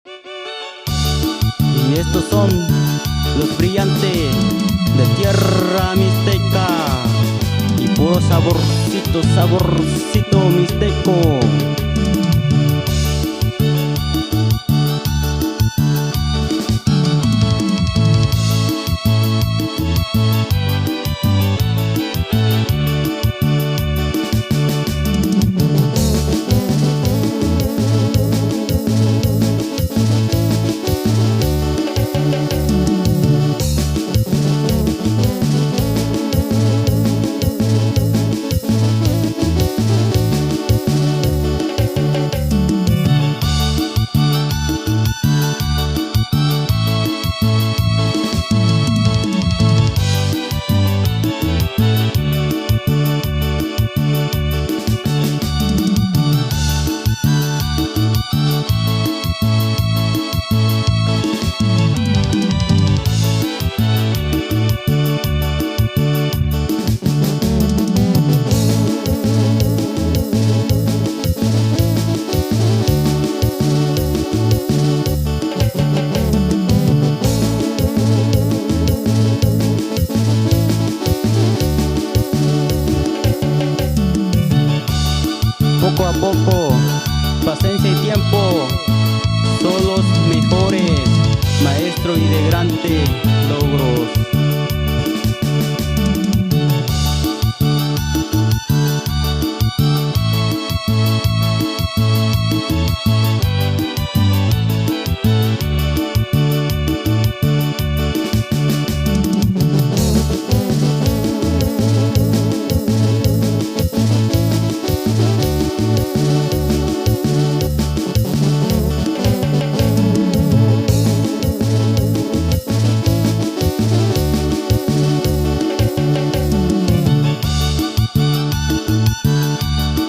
Y estos son los brillantes de tierra mixteca. Y puro saborcito, saborcito mixteco. Poco a poco, paciencia y tiempo son los mejores maestros y de grandes logros.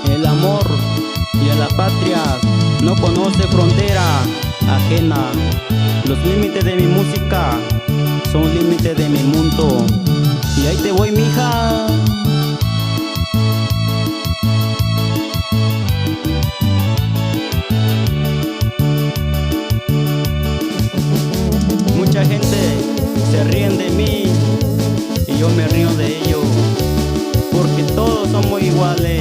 El amor y a la patria no conoce frontera ajena. Los límites de mi música son límites de mi mundo. Y ahí te voy, mija. Mucha gente se ríen de mí y yo me río de ellos, porque todos somos iguales.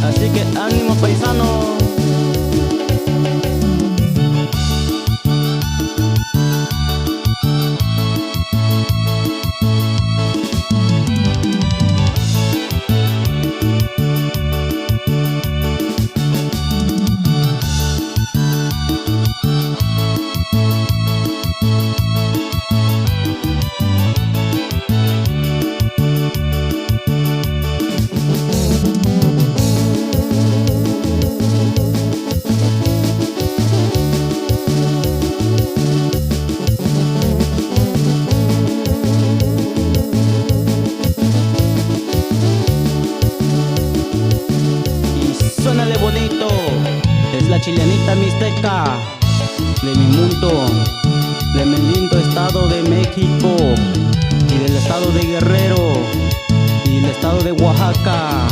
Así que ánimo, paisano. Suénale bonito, es la chilenita mixteca de mi mundo, de mi lindo estado de México, y del estado de Guerrero, y del estado de Oaxaca.